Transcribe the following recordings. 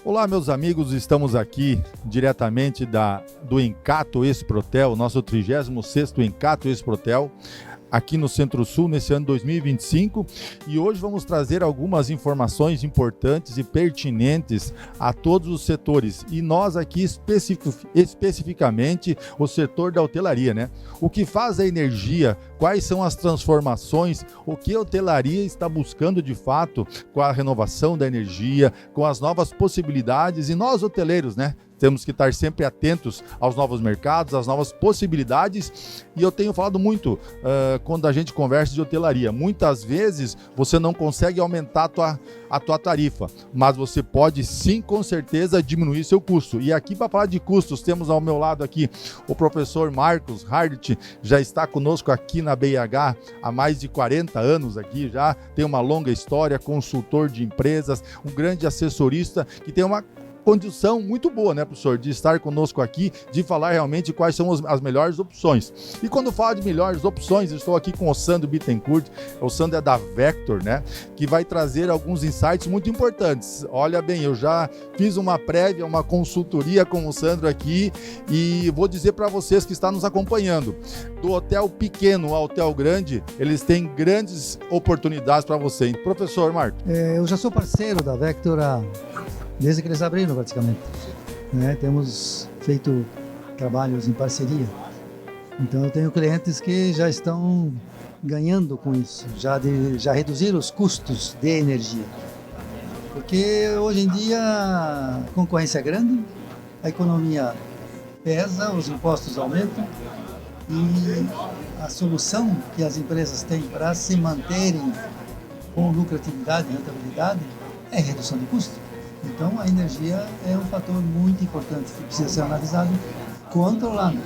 Olá, meus amigos, estamos aqui diretamente do Encato Exprotel, nosso 36º Encato Exprotel, aqui no Centro-Sul, nesse ano 2025, e hoje vamos trazer algumas informações importantes e pertinentes a todos os setores, e nós aqui especificamente o setor da hotelaria, né? O que faz a energia, quais são as transformações, o que a hotelaria está buscando de fato com a renovação da energia, com as novas possibilidades, e nós hoteleiros, né? Temos que estar sempre atentos aos novos mercados, às novas possibilidades, e eu tenho falado muito quando a gente conversa de hotelaria. Muitas vezes você não consegue aumentar a tua tarifa, mas você pode sim, com certeza, diminuir seu custo. E aqui, para falar de custos, temos ao meu lado aqui o professor Marcos Hardt, já está conosco aqui na BIH há mais de 40 anos aqui, já tem uma longa história, consultor de empresas, um grande assessorista que tem uma condição muito boa, né, professor, de estar conosco aqui, de falar realmente quais são as melhores opções. E quando falo de melhores opções, estou aqui com o Sandro Bittencourt, o Sandro é da Vector, né, que vai trazer alguns insights muito importantes. Olha bem, eu já fiz uma prévia, uma consultoria com o Sandro aqui, e vou dizer para vocês que estão nos acompanhando, do hotel pequeno ao hotel grande, eles têm grandes oportunidades para você. Professor Marco. Eu já sou parceiro da Vector desde que eles abriram praticamente, né? Temos feito trabalhos em parceria, então eu tenho clientes que já estão ganhando com isso, já reduziram os custos de energia, porque hoje em dia a concorrência é grande, a economia pesa, os impostos aumentam e a solução que as empresas têm para se manterem com lucratividade e rentabilidade é redução de custo. Então, a energia é um fator muito importante que precisa ser analisado, controlado.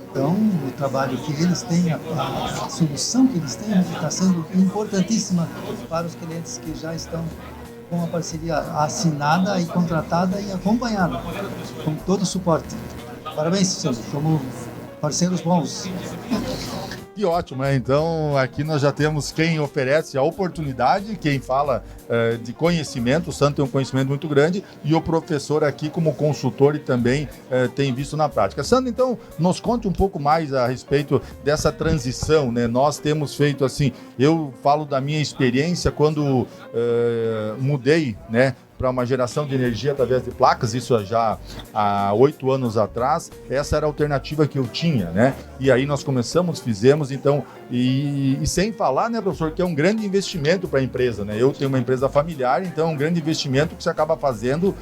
Então, o trabalho que eles têm, a solução que eles têm, está sendo importantíssima para os clientes que já estão com a parceria assinada e contratada e acompanhada, com todo o suporte. Parabéns, Sandro, somos parceiros bons. Que ótimo, né? Então aqui nós já temos quem oferece a oportunidade, quem fala de conhecimento, o Sandro tem um conhecimento muito grande, e o professor aqui como consultor e também tem visto na prática. Sandro, então, nos conte um pouco mais a respeito dessa transição, né? Nós temos feito assim, eu falo da minha experiência quando mudei, né, para uma geração de energia através de placas, isso já há 8 anos atrás, essa era a alternativa que eu tinha, né? E aí nós fizemos, então, e sem falar, né, professor, que é um grande investimento para a empresa, né? Eu tenho uma empresa familiar, então é um grande investimento que você acaba fazendo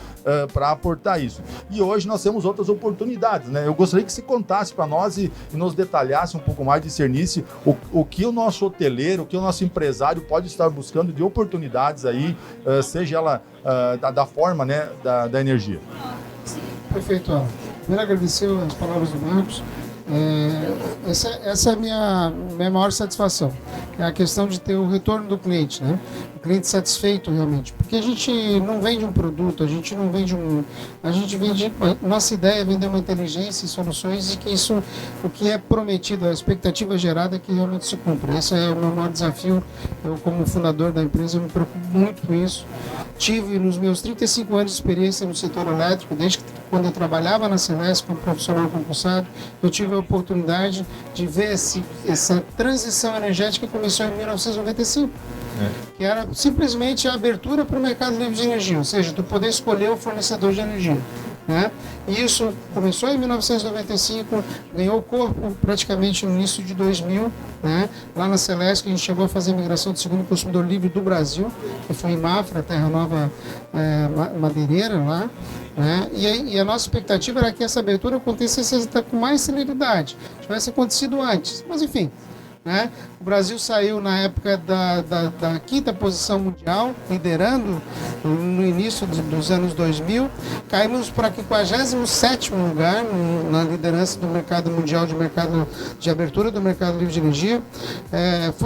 para aportar isso. E hoje nós temos outras oportunidades, né? Eu gostaria que você contasse para nós e nos detalhasse um pouco mais, discernisse o que o nosso hoteleiro, o que o nosso empresário pode estar buscando de oportunidades aí, seja ela da forma, né, da energia. Perfeito, Alan. Primeiro agradecer as palavras do Marcos. Essa é a minha maior satisfação, é a questão de ter o retorno do cliente, né? O cliente satisfeito realmente, porque a gente não vende um produto, a gente vende, nossa ideia é vender uma inteligência e soluções, e que isso, o que é prometido, a expectativa gerada, que realmente se cumpra. Esse é o meu maior desafio. Eu, como fundador da empresa, eu me preocupo muito com isso. Tive, nos meus 35 anos de experiência no setor elétrico, desde quando eu trabalhava na Celesc como profissional concursado, eu tive a oportunidade de ver essa transição energética que começou em 1995, que era simplesmente a abertura para o mercado livre de energia, ou seja, tu poder escolher o fornecedor de energia, né? Isso começou em 1995, ganhou corpo praticamente no início de 2000, né? Lá na Celesc a gente chegou a fazer a migração do segundo consumidor livre do Brasil, que foi em Mafra, Terra Nova Madeireira lá, né? E a nossa expectativa era que essa abertura acontecesse com mais celeridade, tivesse acontecido antes, mas enfim, né? O Brasil saiu na época da quinta posição mundial, liderando no início dos anos 2000, caímos para o 57º lugar na liderança do mercado mundial de abertura do mercado livre de energia.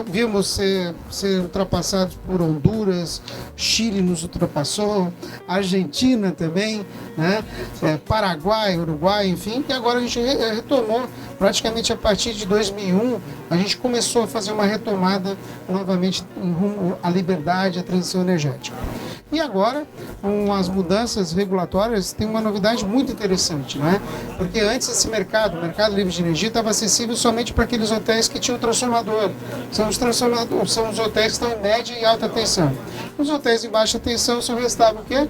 Vimos ser ultrapassados por Honduras, Chile nos ultrapassou, Argentina também, né? Paraguai, Uruguai, enfim, e agora a gente retomou praticamente a partir de 2001, a gente começou a fazer uma retomada novamente em rumo à liberdade, à transição energética. E agora, com as mudanças regulatórias, tem uma novidade muito interessante, né? Porque antes esse mercado, o mercado livre de energia, estava acessível somente para aqueles hotéis que tinham transformador. São os hotéis que estão em média e alta tensão. Os hotéis em baixa tensão só restava o quê?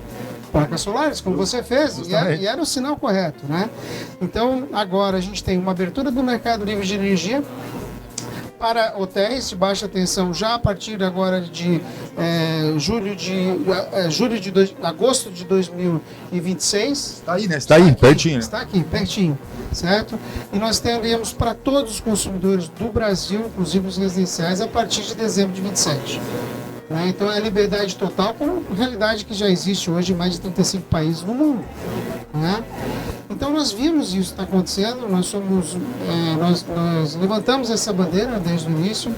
Placas solares, como você fez, e era o sinal correto, né? Então, agora a gente tem uma abertura do mercado livre de energia para hotéis de baixa tensão já a partir agora de agosto de 2026. Está aí, né? Está aí, pertinho. Está aqui, pertinho, certo? E nós teremos para todos os consumidores do Brasil, inclusive os residenciais, a partir de dezembro de 27. Né? Então é liberdade total, com realidade que já existe hoje em mais de 35 países no mundo. Né? Então nós vimos isso está acontecendo, nós levantamos essa bandeira desde o início,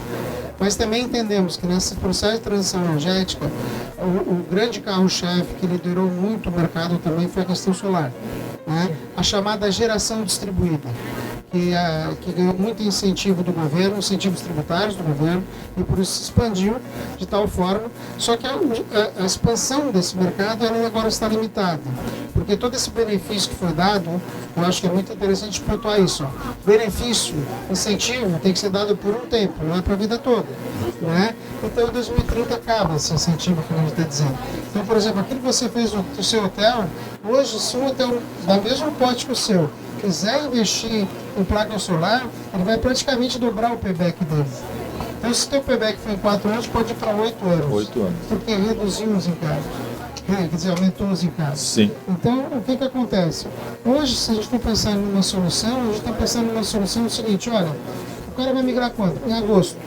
mas também entendemos que nesse processo de transição energética, o grande carro-chefe que liderou muito o mercado também foi a questão solar. Né? A chamada geração distribuída, que ganhou muito incentivo do governo, incentivos tributários do governo, e por isso se expandiu de tal forma. Só que a expansão desse mercado ela agora está limitada, porque todo esse benefício que foi dado, eu acho que é muito interessante pontuar isso. Ó. Benefício, incentivo, tem que ser dado por um tempo, não é para a vida toda. Né? Então, em 2030 acaba esse incentivo que a gente está dizendo. Então, por exemplo, aquilo que você fez no seu hotel, hoje, se um hotel da mesmo porte que o seu quiser investir em placa solar, ele vai praticamente dobrar o payback dele. Então, se o teu payback foi em 4 anos, pode ir para 8 anos. 8 anos. Porque reduziu os encargos. Quer dizer, aumentou os encargos. Sim. Então, o que acontece? Hoje, se a gente for pensar numa solução, a gente está pensando numa solução no seguinte, olha, o cara vai migrar quando? Em agosto.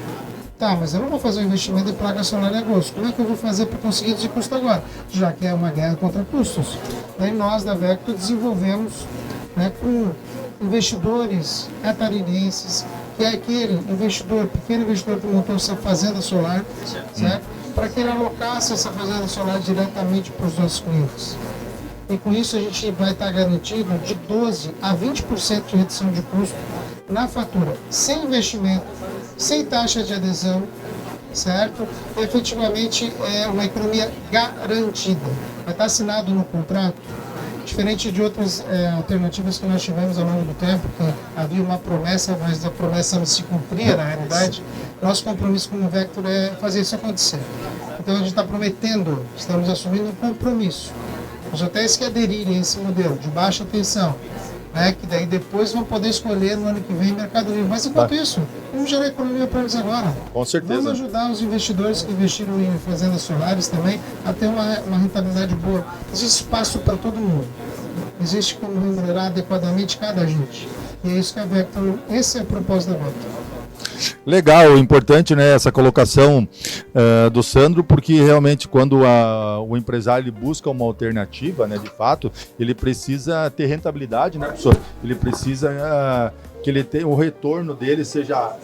Tá, mas eu não vou fazer um investimento em placa solar em agosto. Como é que eu vou fazer para conseguir reduzir custo agora? Já que é uma guerra contra custos. Daí nós, da Vector, desenvolvemos, né, com investidores catarinenses, que é aquele investidor, pequeno investidor que montou essa fazenda solar, certo? Para que ele alocasse essa fazenda solar diretamente para os nossos clientes. E com isso a gente vai estar garantido de 12% a 20% de redução de custo na fatura, sem investimento, sem taxa de adesão, certo? E, efetivamente é uma economia garantida. Vai estar assinado no contrato, diferente de outras alternativas que nós tivemos ao longo do tempo, que havia uma promessa, mas a promessa não se cumpria na realidade. Nosso compromisso como Vector é fazer isso acontecer. Então a gente está prometendo, estamos assumindo um compromisso. Os hotéis que aderirem a esse modelo de baixa tensão, né, que daí depois vão poder escolher no ano que vem Mercado Livre. Mas enquanto isso, vamos gerar economia para eles agora. Com certeza. Vamos ajudar os investidores que investiram em fazendas solares também a ter uma rentabilidade boa. Existe espaço para todo mundo. Existe como remunerar adequadamente cada agente. E é isso que a Vector, esse é o propósito da Vector. Legal, importante, né, essa colocação do Sandro, porque realmente quando o empresário ele busca uma alternativa, né, de fato, ele precisa ter rentabilidade, né, professor? Ele precisa que ele tenha, o retorno dele seja...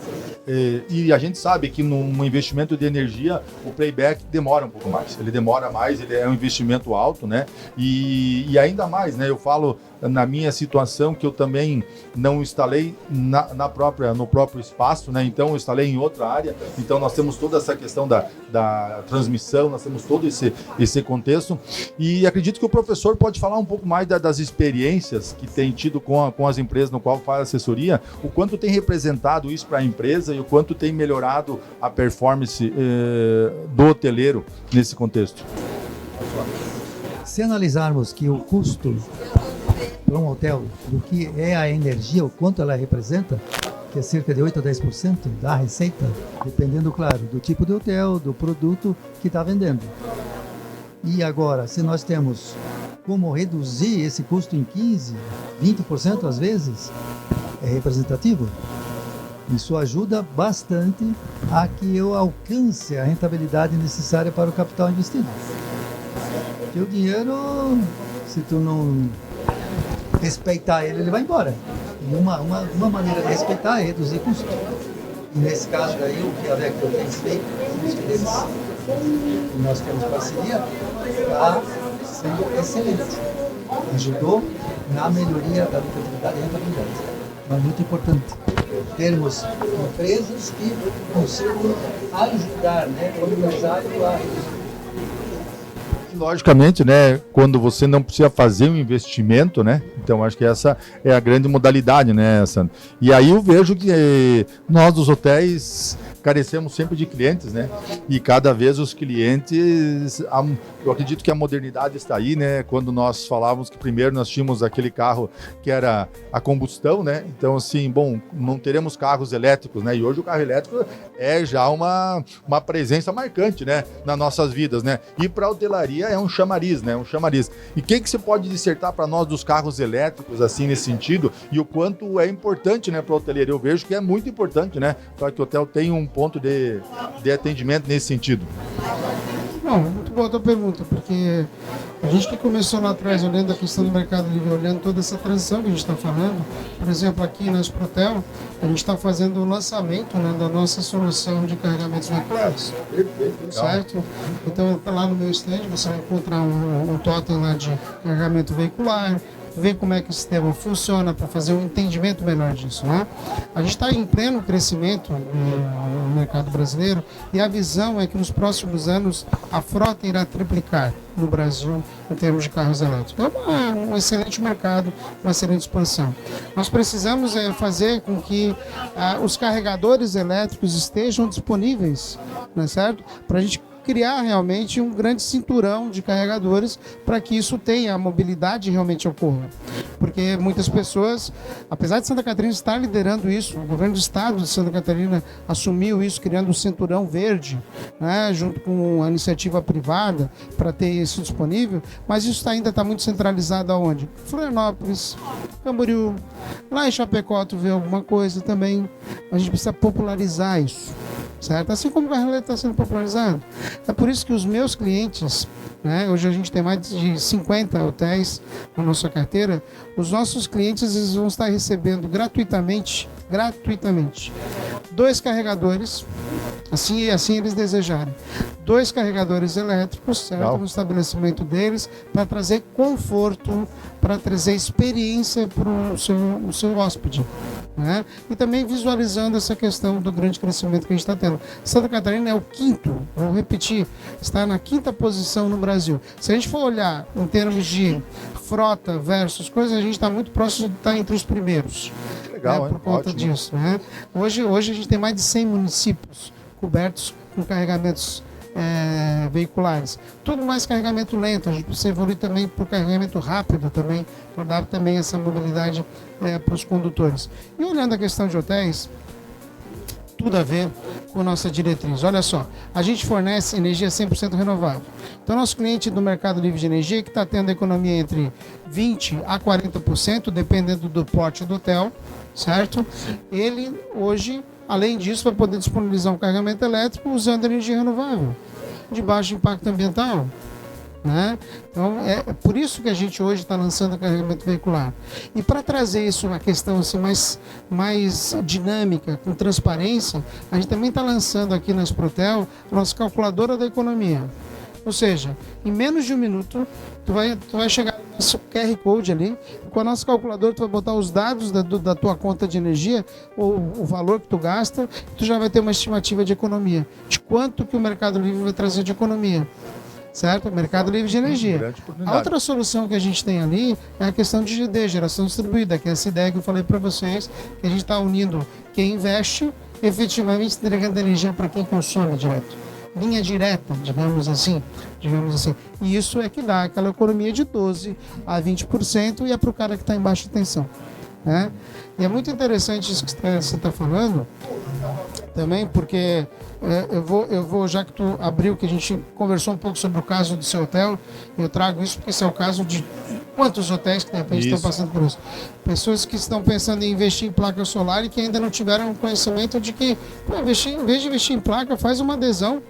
E a gente sabe que num investimento de energia, o payback demora um pouco mais. Ele demora mais, ele é um investimento alto, né? E ainda mais, né? Eu falo na minha situação que eu também não instalei no próprio espaço, né? Então eu instalei em outra área. Então nós temos toda essa questão da transmissão, nós temos todo esse contexto. E acredito que o professor pode falar um pouco mais das experiências que tem tido com as empresas no qual faz assessoria, o quanto tem representado isso para a empresa e o quanto tem melhorado a performance do hoteleiro nesse contexto. Se analisarmos que o custo para um hotel do que é a energia, o quanto ela representa, que é cerca de 8 a 10% da receita, dependendo, claro, do tipo de hotel, do produto que está vendendo. E agora, se nós temos como reduzir esse custo em 15%, 20% às vezes, é representativo. Isso ajuda bastante a que eu alcance a rentabilidade necessária para o capital investido. Porque o dinheiro, se tu não respeitar ele, ele vai embora. E uma maneira de respeitar é reduzir custo. E nesse caso daí, o que a Vector tem feito, e nós temos parceria, está sendo excelente. Ajudou na melhoria da lucratividade e rentabilidade. Mas muito importante termos empresas que consigam ajudar, né, o empresário a reduzir. logicamente, né, quando você não precisa fazer um investimento, né, então acho que essa é a grande modalidade, né, Sandro? E aí eu vejo que nós dos hotéis carecemos sempre de clientes, né, e cada vez os clientes, eu acredito que a modernidade está aí, né, quando nós falávamos que primeiro nós tínhamos aquele carro que era a combustão, né, então assim, bom, não teremos carros elétricos, né, e hoje o carro elétrico é já uma presença marcante, né, nas nossas vidas, né, e para a hotelaria é um chamariz, né, um chamariz. E o que você pode dissertar para nós dos carros elétricos, assim, nesse sentido, e o quanto é importante, né, para a hotelaria? Eu vejo que é muito importante, né, para que o hotel tenha um ponto de atendimento nesse sentido. Não, muito boa a tua pergunta, porque a gente que começou lá atrás olhando a questão do Mercado Livre, olhando toda essa transição que a gente está falando, por exemplo, aqui na Exprotel, a gente está fazendo o lançamento, né, da nossa solução de carregamentos veiculares. Certo? Então, lá no meu stand, você vai encontrar um totem lá de carregamento veicular, ver como é que o sistema funciona para fazer um entendimento melhor disso, né? A gente está em pleno crescimento no mercado brasileiro e a visão é que nos próximos anos a frota irá triplicar no Brasil em termos de carros elétricos. É um excelente mercado, uma excelente expansão. Nós precisamos fazer com que os carregadores elétricos estejam disponíveis, não é certo? Para a gente criar realmente um grande cinturão de carregadores para que isso tenha, a mobilidade realmente ocorra. Porque muitas pessoas, apesar de Santa Catarina estar liderando isso, o governo do estado de Santa Catarina assumiu isso, criando um cinturão verde, né, junto com a iniciativa privada para ter isso disponível, mas isso ainda está muito centralizado aonde? Florianópolis, Camboriú, lá em Chapecó tu vê alguma coisa também. A gente precisa popularizar isso. Certo? Assim como o carro elétrico está sendo popularizado. É por isso que os meus clientes, né, hoje a gente tem mais de 50 hotéis na nossa carteira, os nossos clientes eles vão estar recebendo gratuitamente, 2 carregadores, assim eles desejarem. 2 carregadores elétricos, certo? No estabelecimento deles, para trazer conforto, para trazer experiência para o seu hóspede. Né? E também visualizando essa questão do grande crescimento que a gente está tendo. Santa Catarina é o 5º, vou repetir, está na 5ª posição no Brasil. Se a gente for olhar em termos de frota versus coisas, a gente está muito próximo de estar entre os primeiros. Legal, né? Por conta ótimo. disso. Né? Hoje a gente tem mais de 100 municípios cobertos com carregamentos veiculares. Tudo mais carregamento lento, a gente precisa evoluir também para o carregamento rápido também, para dar também essa mobilidade para os condutores. E olhando a questão de hotéis, tudo a ver com a nossa diretriz. Olha só, a gente fornece energia 100% renovável. Então, nosso cliente do Mercado Livre de Energia, que está tendo economia entre 20% a 40%, dependendo do porte do hotel, certo? Ele, hoje, além disso, vai poder disponibilizar um carregamento elétrico usando energia renovável, de baixo impacto ambiental. Né? Então, é por isso que a gente hoje está lançando carregamento veicular. E para trazer isso uma questão assim, mais dinâmica, com transparência, a gente também está lançando aqui na Exprotel a nossa calculadora da economia. Ou seja, em menos de 1 minuto, tu vai chegar no nosso QR Code ali, com a nossa calculadora tu vai botar os dados da tua conta de energia, ou o valor que tu gasta, tu já vai ter uma estimativa de economia, de quanto que o Mercado Livre vai trazer de economia. Certo? Mercado Livre de Energia. A outra solução que a gente tem ali é a questão de GD, geração distribuída, que é essa ideia que eu falei para vocês, que a gente está unindo quem investe, efetivamente entregando energia para quem consome direto. Linha direta, digamos assim. E isso é que dá aquela economia de 12% a 20% e é para o cara que está em baixa tensão. Né? E é muito interessante isso que você está falando, também, porque eu vou, já que tu abriu, que a gente conversou um pouco sobre o caso do seu hotel, eu trago isso porque esse é o caso de quantos hotéis que de repente estão passando por isso. Pessoas que estão pensando em investir em placa solar e que ainda não tiveram conhecimento de que, em vez de investir em placa, faz uma adesão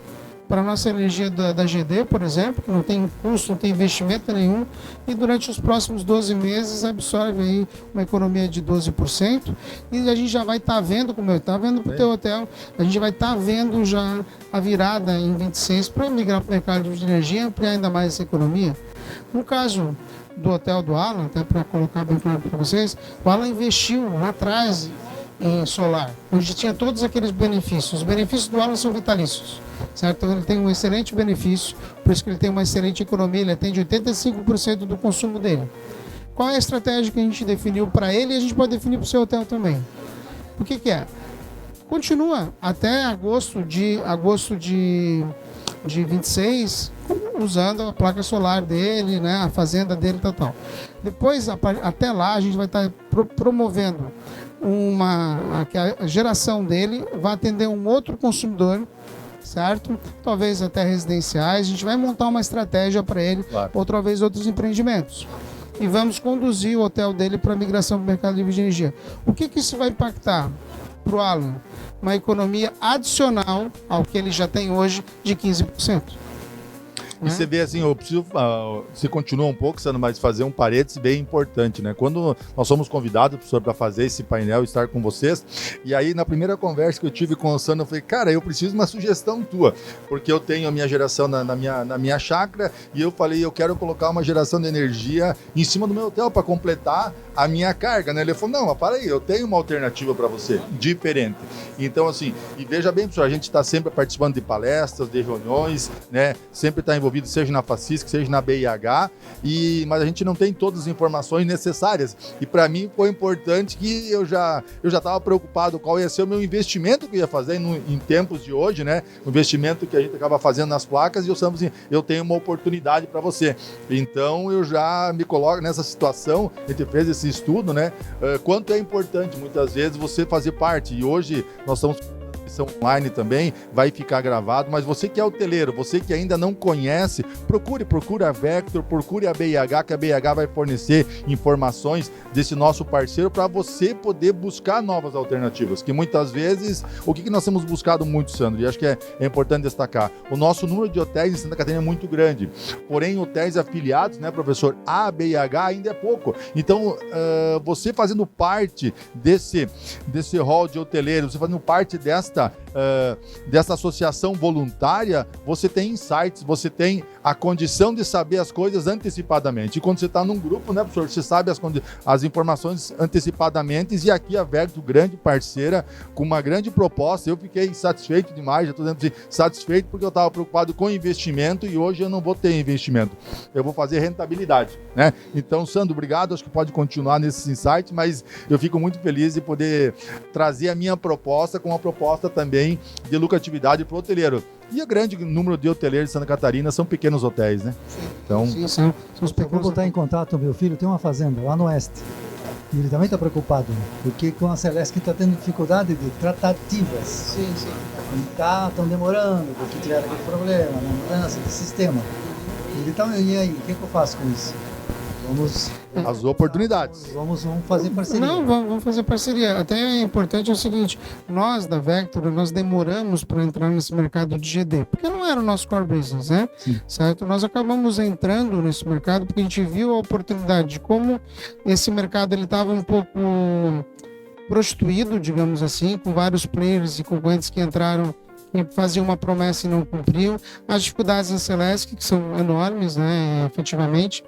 para a nossa energia da GD, por exemplo, que não tem custo, não tem investimento nenhum, e durante os próximos 12 meses absorve aí uma economia de 12%, e a gente já vai estar vendo, como eu estava vendo para o teu hotel, a gente vai estar vendo já a virada em 26 para migrar para o mercado de energia e ampliar ainda mais essa economia. No caso do hotel do Alan, até para colocar bem claro para vocês, o Alan investiu lá atrás em solar, onde tinha todos aqueles benefícios. Os benefícios do Alan são vitalícios, certo? Então ele tem um excelente benefício, por isso que ele tem uma excelente economia, ele atende 85% do consumo dele. Qual é a estratégia que a gente definiu para ele e a gente pode definir para o seu hotel também? O que é? Continua até agosto de 26, usando a placa solar dele, né, a fazenda dele e tal. Depois, até lá, a gente vai estar promovendo que a geração dele vai atender um outro consumidor, certo? Talvez até residenciais. A gente vai montar uma estratégia para ele, claro, ou talvez outros empreendimentos. E vamos conduzir o hotel dele para a migração para o mercado livre de energia. O que isso vai impactar para o Alan? Uma economia adicional ao que ele já tem hoje de 15%. E você vê assim, eu preciso, você continua um pouco, Sandro, mas fazer um parênteses bem importante, né? Quando nós somos convidados, professor, para fazer esse painel e estar com vocês, e aí na primeira conversa que eu tive com o Sandro, eu falei, cara, eu preciso de uma sugestão tua, porque eu tenho a minha geração na minha chácara, e eu falei, eu quero colocar uma geração de energia em cima do meu hotel para completar a minha carga, né? Ele falou, não, mas para aí, eu tenho uma alternativa para você, diferente. Então, assim, e veja bem, professor, a gente está sempre participando de palestras, de reuniões, né? Sempre está envolvido, seja na FACISC, seja na BIH, mas a gente não tem todas as informações necessárias. E para mim foi importante que eu já estava preocupado qual ia ser o meu investimento que eu ia fazer em tempos de hoje, né? O investimento que a gente acaba fazendo nas placas, e eu tenho uma oportunidade para você. Então eu já me coloco nessa situação, a gente fez esse estudo, né? Quanto é importante muitas vezes você fazer parte. E hoje nós estamos online também, vai ficar gravado, mas você que é hoteleiro, você que ainda não conhece, procure a Vector, procure a BIH, que a BIH vai fornecer informações desse nosso parceiro para você poder buscar novas alternativas, que muitas vezes, o que nós temos buscado muito, Sandro, e acho que é importante destacar, o nosso número de hotéis em Santa Catarina é muito grande, porém hotéis afiliados, né, professor, a BIH ainda é pouco, então você fazendo parte desse hall de hoteleiros, você fazendo parte dessa associação voluntária, você tem insights, você tem a condição de saber as coisas antecipadamente. E quando você está num grupo, né, professor, você sabe as informações antecipadamente, e aqui a Vector, grande parceira, com uma grande proposta. Eu fiquei satisfeito demais, já estou dizendo assim, satisfeito porque eu estava preocupado com investimento e hoje eu não vou ter investimento. Eu vou fazer rentabilidade, né? Então, Sandro, obrigado, acho que pode continuar nesses insights, mas eu fico muito feliz de poder trazer a minha proposta com uma proposta também de lucratividade para o hoteleiro. E o grande número de hoteleiros de Santa Catarina são pequenos hotéis, né? Então, sim, são os pequenos. Vou botar em contato com meu filho, tem uma fazenda lá no oeste. E ele também está preocupado, porque com a Celesc está tendo dificuldade de tratativas. Sim. Estão demorando, porque tiveram aquele problema, na mudança de sistema. Ele tá, e aí, o que eu faço com isso? As oportunidades. Vamos fazer parceria. Não, vamos fazer parceria. Até é importante o seguinte, nós da Vector, nós demoramos para entrar nesse mercado de GD, porque não era o nosso core business, né? Sim. Certo? Nós acabamos entrando nesse mercado porque a gente viu a oportunidade de como esse mercado ele estava um pouco prostituído, digamos assim, com vários players e concorrentes que entraram e faziam uma promessa e não cumpriam, as dificuldades da Celesc, que são enormes, né, efetivamente,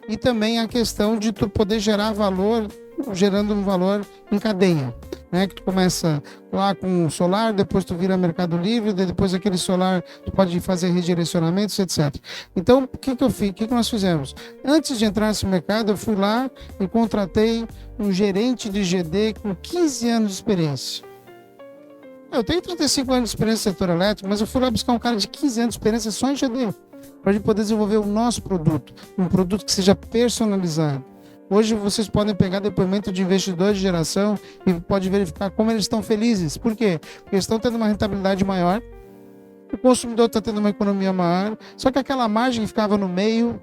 e também a questão de tu poder gerar valor, gerando um valor em cadeia, né, que tu começa lá com o solar, depois tu vira Mercado Livre, depois aquele solar tu pode fazer redirecionamentos, etc. Então, o que eu fiz? O que nós fizemos? Antes de entrar nesse mercado, eu fui lá e contratei um gerente de GD com 15 anos de experiência. Eu tenho 35 anos de experiência no setor elétrico, mas eu fui lá buscar um cara de 15 anos de experiência só em GD, para a gente poder desenvolver o nosso produto, um produto que seja personalizado. Hoje vocês podem pegar depoimento de investidores de geração e pode verificar como eles estão felizes. Por quê? Porque eles estão tendo uma rentabilidade maior, o consumidor está tendo uma economia maior, só que aquela margem que ficava no meio,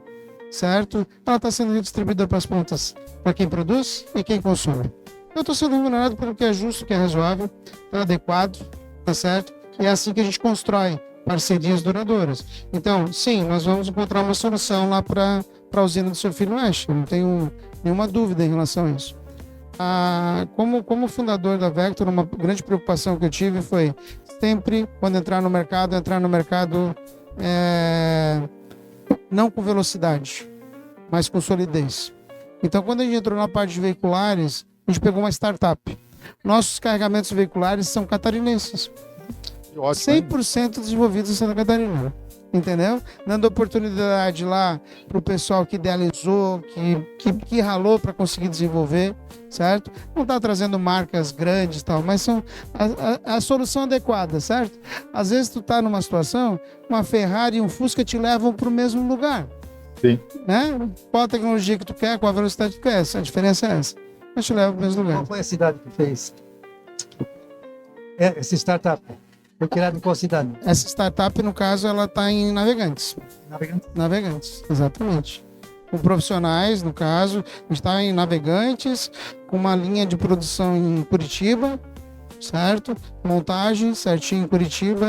certo? Ela está sendo redistribuída para as pontas, para quem produz e quem consome. Eu estou sendo remunerado pelo que é justo, que é razoável, é adequado, tá certo? E é assim que a gente constrói parcerias duradouras. Então, sim, nós vamos encontrar uma solução lá para a usina do seu filho Oeste. Eu não tenho nenhuma dúvida em relação a isso. Como fundador da Vector, uma grande preocupação que eu tive foi sempre, quando entrar no mercado não com velocidade, mas com solidez. Então, quando a gente entrou na parte de veiculares, a gente pegou uma startup. Nossos carregamentos veiculares são catarinenses. Ótimo, 100% desenvolvidos em Santa Catarina. Entendeu? Dando oportunidade lá para o pessoal que idealizou, que ralou para conseguir desenvolver, certo? Não está trazendo marcas grandes e tal, mas são a solução adequada, certo? Às vezes tu está numa situação, uma Ferrari e um Fusca te levam para o mesmo lugar. Sim. Né? Qual a tecnologia que tu quer, qual a velocidade que tu quer, a diferença é essa. Mas te leva para o mesmo lugar. Qual foi a cidade que fez essa startup? Foi criada em qual cidade? Essa startup, no caso, ela está em Navegantes. Navegantes, exatamente. Com profissionais, no caso, a gente está em Navegantes, com uma linha de produção em Curitiba, certo? Montagem certinho em Curitiba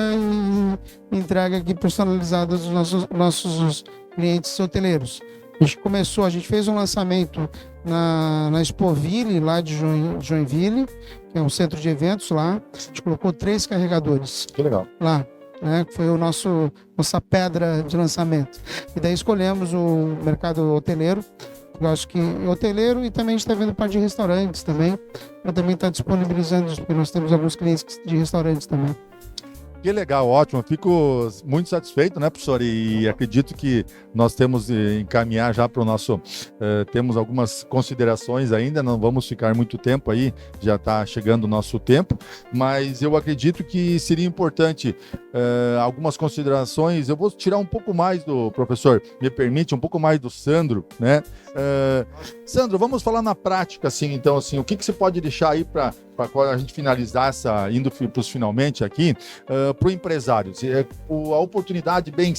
e entrega aqui personalizada dos nossos clientes hoteleiros. A gente fez um lançamento na Expoville, lá de Joinville, que é um centro de eventos lá. A gente colocou 3 carregadores. Que legal. Lá, né? Que foi nossa pedra de lançamento. E daí escolhemos o mercado hoteleiro. Eu acho que hoteleiro, e também a gente está vendo parte de restaurantes também. Para também estar disponibilizando, porque nós temos alguns clientes de restaurantes também. Que legal, ótimo. Fico muito satisfeito, né, professor? E acredito que nós temos de encaminhar já para o nosso... temos algumas considerações ainda, não vamos ficar muito tempo aí, já está chegando o nosso tempo, mas eu acredito que seria importante algumas considerações. Eu vou tirar um pouco mais do professor, me permite, um pouco mais do Sandro, né? Sandro, vamos falar na prática, assim, então, assim, o que você pode deixar aí para a gente finalizar indo para os finalmente aqui, para o empresário. A oportunidade bem,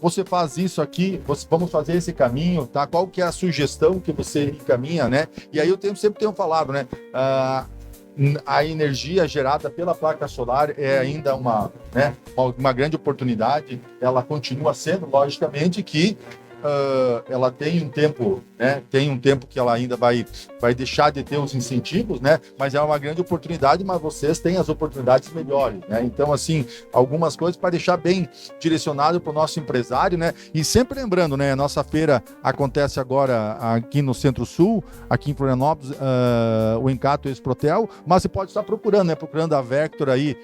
você faz isso aqui, vamos fazer esse caminho, tá? Qual que é a sugestão que você encaminha, né? E aí eu sempre tenho falado, né? A energia gerada pela placa solar é ainda uma grande oportunidade, ela continua sendo, logicamente, que ela tem um tempo, né? Tem um tempo que ela ainda vai deixar de ter os incentivos, né? Mas é uma grande oportunidade, mas vocês têm as oportunidades melhores, né? Então, assim, algumas coisas para deixar bem direcionado para o nosso empresário, né? E sempre lembrando, né? A nossa feira acontece agora aqui no Centro-Sul, aqui em Florianópolis, o Encato Exprotel, mas você pode estar procurando, né? Procurando a Vector aí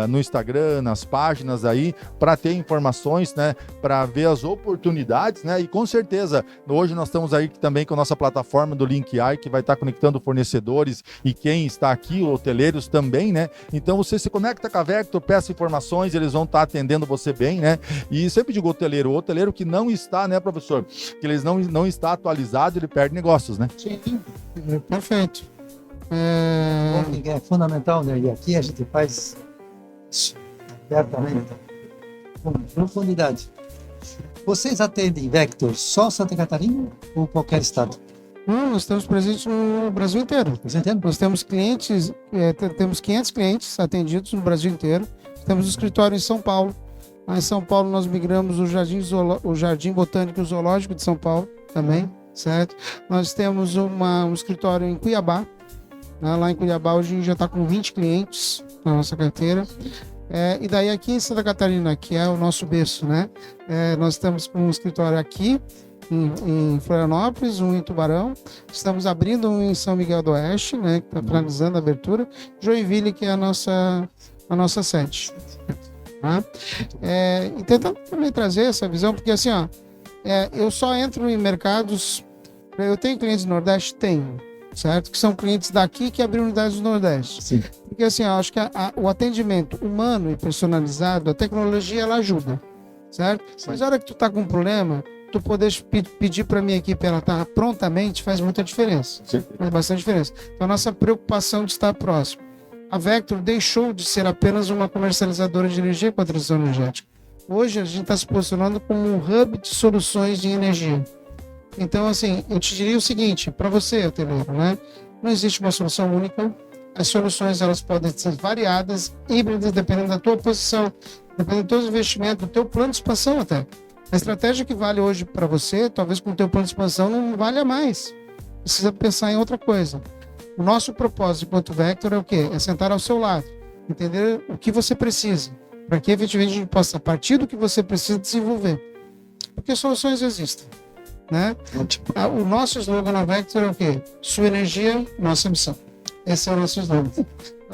no Instagram, nas páginas aí, para ter informações, né? Para ver as oportunidades, né? E com certeza, hoje nós estamos aí também com a nossa plataforma do LinkEye, que vai estar conectando fornecedores e quem está aqui, hoteleiros também, né? Então você se conecta com a Vector, peça informações, eles vão estar atendendo você bem, né? E sempre digo o hoteleiro que não está, né, professor? Que eles não está atualizado, ele perde negócios, né? Sim, perfeito. É fundamental, né? E aqui a gente faz abertamente, com profundidade. Vocês atendem Vector só Santa Catarina ou qualquer estado? Não, nós estamos presentes no Brasil inteiro. Nós temos clientes, temos 500 clientes atendidos no Brasil inteiro. Temos um escritório em São Paulo. Lá em São Paulo nós migramos o Jardim Botânico e Zoológico de São Paulo também, certo? Nós temos um escritório em Cuiabá. Lá em Cuiabá hoje a gente já está com 20 clientes na nossa carteira. E daí aqui em Santa Catarina, que é o nosso berço, né? Nós estamos com um escritório aqui em Florianópolis, um em Tubarão. Estamos abrindo um em São Miguel do Oeste, né? Que está finalizando a abertura. Joinville, que é a nossa sede. Tá? E tentando também trazer essa visão, porque assim, eu só entro em mercados... Eu tenho clientes do Nordeste? Tenho. Certo? Que são clientes daqui que abriram unidades do Nordeste. Sim. Porque assim, eu acho que o atendimento humano e personalizado, a tecnologia, ela ajuda, certo? Sim. Mas na hora que tu tá com um problema, tu poder pedir para minha equipe, ela tá prontamente, faz muita diferença. Sim. Faz bastante diferença. Então, a nossa preocupação de estar próximo. A Vector deixou de ser apenas uma comercializadora de energia com a transição energética. Hoje, a gente está se posicionando como um hub de soluções de energia. Então, assim, eu te diria o seguinte, para você, hoteleiro, né? Não existe uma solução única. As soluções, elas podem ser variadas, híbridas, dependendo da tua posição, dependendo do teu investimento, do teu plano de expansão até. A estratégia que vale hoje para você, talvez com o teu plano de expansão não valha mais. Precisa pensar em outra coisa. O nosso propósito enquanto Vector é o quê? É sentar ao seu lado, entender o que você precisa, para que efetivamente a gente possa, a partir do que você precisa, desenvolver. Porque soluções existem. né? Ótimo. O nosso slogan na Vector é o quê? Sua energia, nossa missão. Esse é o nosso slogan.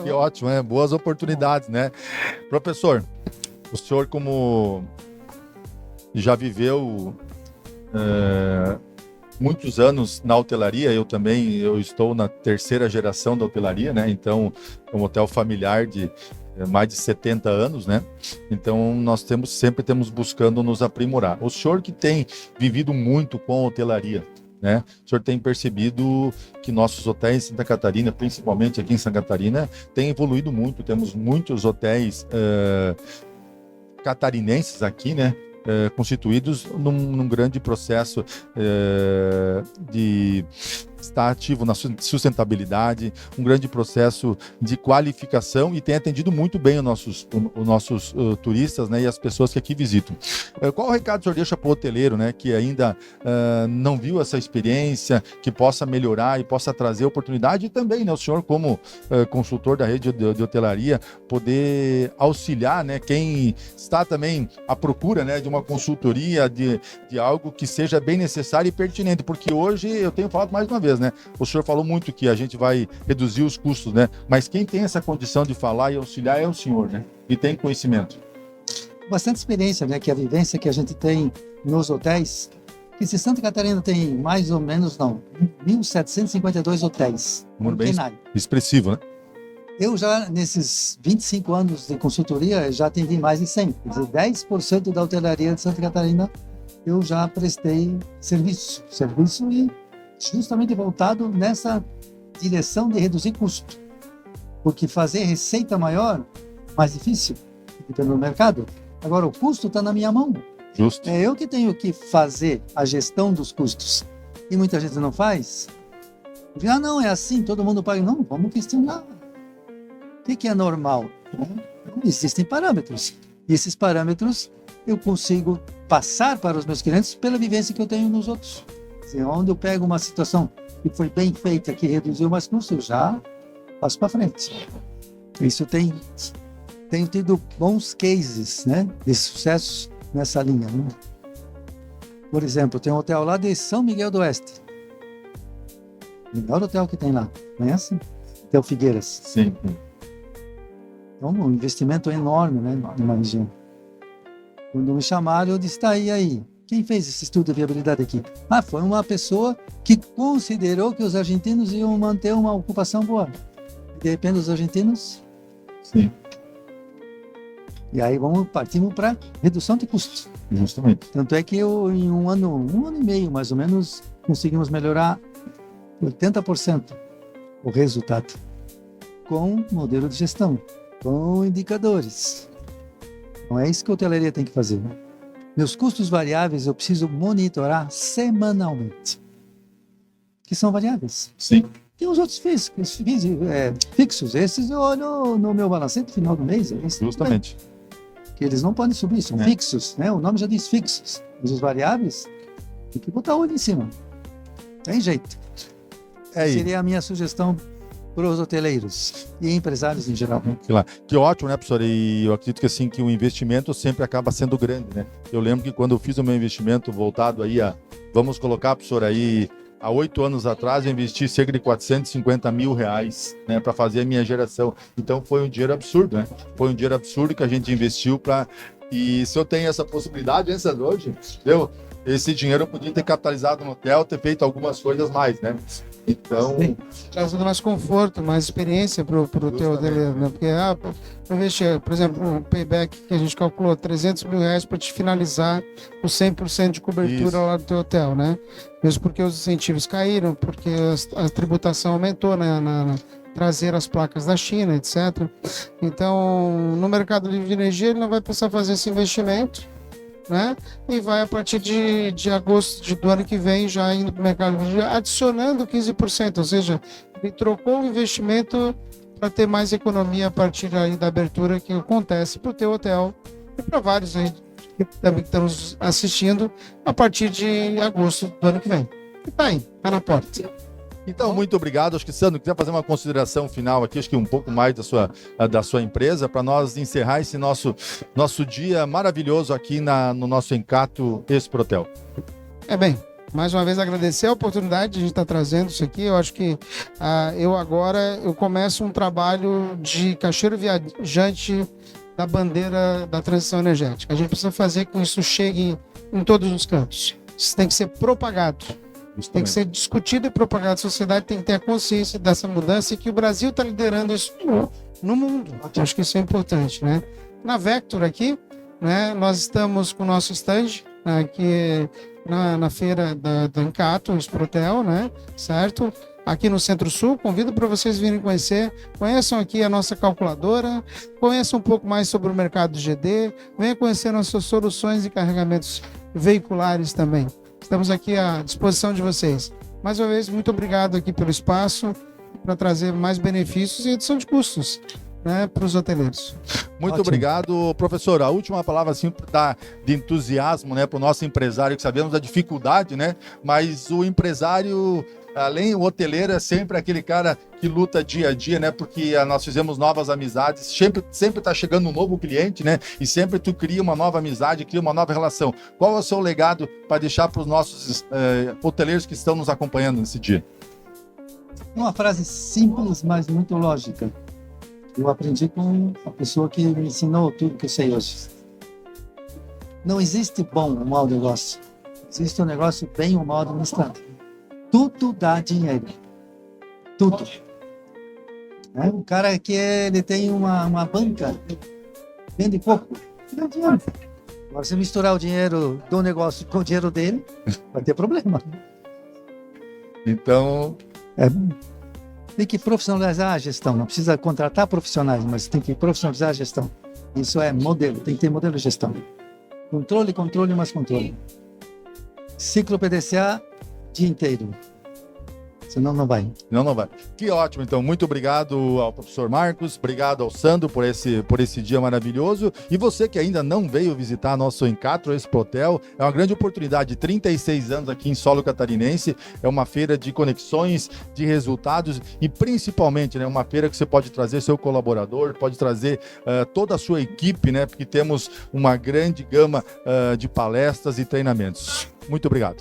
Que ótimo, né? Boas oportunidades, né? Professor, o senhor como já viveu muitos anos na hotelaria, eu estou na terceira geração da hotelaria, né? Então, é um hotel familiar de mais de 70 anos, né? Então, nós sempre temos buscando nos aprimorar. O senhor que tem vivido muito com a hotelaria, né? O senhor tem percebido que nossos hotéis em Santa Catarina, principalmente aqui em Santa Catarina, têm evoluído muito. Temos muitos hotéis catarinenses aqui, né? Constituídos num grande processo de estar ativo na sustentabilidade, um grande processo de qualificação e tem atendido muito bem os nossos turistas, né, e as pessoas que aqui visitam. Qual o recado que o senhor deixa para o hoteleiro, né, que ainda não viu essa experiência, que possa melhorar e possa trazer oportunidade e também, né, o senhor como consultor da rede de hotelaria, poder auxiliar, né, quem está também à procura, né, de uma consultoria, de algo que seja bem necessário e pertinente, porque hoje eu tenho falado mais uma vez, né? O senhor falou muito que a gente vai reduzir os custos, né? Mas quem tem essa condição de falar e auxiliar é o senhor, né? E tem conhecimento. Bastante experiência, né? Que a vivência que a gente tem nos hotéis, que se Santa Catarina tem mais ou menos, 1.752 hotéis. Muito bem expressivo, né? Eu já, nesses 25 anos de consultoria, já atendi mais de 100. Quer dizer, 10% da hotelaria de Santa Catarina eu já prestei serviço e justamente voltado nessa direção de reduzir custo. Porque fazer receita maior, mais difícil, dependendo do mercado. Agora, o custo está na minha mão. Justo. É eu que tenho que fazer a gestão dos custos. E muita gente não faz. Não, é assim, todo mundo paga. Não, vamos questionar. O que é normal? Existem parâmetros. E esses parâmetros eu consigo passar para os meus clientes pela vivência que eu tenho nos outros. Onde eu pego uma situação que foi bem feita, que reduziu mais custos, eu já passo para frente. Isso tenho tido bons cases, né, de sucesso nessa linha. Né? Por exemplo, tem um hotel lá de São Miguel do Oeste. O melhor hotel que tem lá. Conhece? Hotel Figueiras. Sim. Então, um investimento enorme, né, numa região. Quando me chamaram, eu disse, tá aí. Quem fez esse estudo de viabilidade aqui? Foi uma pessoa que considerou que os argentinos iam manter uma ocupação boa. De repente, os argentinos... Sim. E aí partimos para redução de custos. Justamente. Tanto é que em um ano e meio, mais ou menos, conseguimos melhorar 80% o resultado. Com modelo de gestão, com indicadores. Então é isso que a hotelaria tem que fazer, né? Meus custos variáveis eu preciso monitorar semanalmente. Que são variáveis. Sim. Tem os outros fixos. Esses eu olho no meu balancete final do mês. Justamente. Que eles não podem subir, são fixos, né? O nome já diz fixos. Mas os variáveis, tem que botar o olho em cima. Tem jeito. Seria a minha sugestão para os hoteleiros e empresários em geral. Que ótimo, né, professor? E eu acredito que assim, que o investimento sempre acaba sendo grande, né? Eu lembro que quando eu fiz o meu investimento voltado aí vamos colocar, professor, aí há 8 anos atrás, eu investi cerca de R$450 mil, né, para fazer a minha geração. Então foi um dinheiro absurdo, né? Foi um dinheiro absurdo que a gente investiu e se eu tenho essa possibilidade, hoje, entendeu? Esse dinheiro eu podia ter capitalizado no hotel, ter feito algumas coisas mais, né? Então, trazendo mais conforto, mais experiência para o teu hoteleiro, né? Porque, para investir, por exemplo, o payback que a gente calculou, R$300 mil para te finalizar o 100% de cobertura lá do teu hotel, né? Mesmo porque os incentivos caíram, porque a tributação aumentou na trazer as placas da China, etc. Então, no mercado livre de energia, ele não vai precisar fazer esse investimento, né? E vai a partir de agosto do ano que vem já indo para o mercado adicionando 15%, ou seja, ele trocou o investimento para ter mais economia a partir aí da abertura que acontece para o teu hotel e para vários aí que também estamos assistindo a partir de agosto do ano que vem. E tá aí, tá na porta. Então, muito obrigado. Acho que, Sandro, quiser fazer uma consideração final aqui, acho que um pouco mais da sua empresa, para nós encerrar esse nosso dia maravilhoso aqui no nosso Encato Exprotel. Bem, mais uma vez agradecer a oportunidade de a gente estar trazendo isso aqui. Eu acho que eu começo um trabalho de caixeiro viajante da bandeira da transição energética. A gente precisa fazer com que isso chegue em todos os cantos. Isso tem que ser propagado. Isso tem que ser discutido e propagado. A sociedade tem que ter a consciência dessa mudança e que o Brasil está liderando isso no mundo. Eu acho que isso é importante, né? Na Vector aqui, né, nós estamos com o nosso stand aqui na feira da Encato, Exprotel, né? Certo? Aqui no Centro-Sul, convido para vocês virem conhecer. Conheçam aqui a nossa calculadora, conheçam um pouco mais sobre o mercado GD, venham conhecer nossas soluções e carregamentos veiculares também. Estamos aqui à disposição de vocês. Mais uma vez, muito obrigado aqui pelo espaço, para trazer mais benefícios e redução de custos, né, para os hoteleiros. Muito Ótimo. obrigado, professor. A última palavra assim, de entusiasmo, né, para o nosso empresário, que sabemos da dificuldade, né? Mas o empresário, além o hoteleiro, é sempre aquele cara que luta dia a dia, né? Porque nós fizemos novas amizades, sempre está chegando um novo cliente, né? E sempre tu cria uma nova amizade, cria uma nova relação. Qual é o seu legado para deixar para os nossos hoteleiros que estão nos acompanhando nesse dia? Uma frase simples, mas muito lógica. Eu aprendi com a pessoa que me ensinou tudo que eu sei hoje. Não existe bom ou mau negócio. Existe um negócio bem ou mal administrado. Tudo dá dinheiro. Tudo. O cara que ele tem uma banca, vende pouco, dá dinheiro. Agora, se misturar o dinheiro do negócio com o dinheiro dele, vai ter problema. Então, Tem que profissionalizar a gestão. Não precisa contratar profissionais, mas tem que profissionalizar a gestão. Isso é modelo. Tem que ter modelo de gestão. Controle, mais controle. Ciclo PDCA, dia inteiro. Senão não vai. não vai. Que ótimo, então. Muito obrigado ao professor Marcos, obrigado ao Sandro por esse dia maravilhoso. E você que ainda não veio visitar nosso Encato Exprotel, é uma grande oportunidade. 36 anos aqui em solo catarinense, é uma feira de conexões, de resultados e principalmente, né, uma feira que você pode trazer seu colaborador, pode trazer toda a sua equipe, né, porque temos uma grande gama de palestras e treinamentos. Muito obrigado.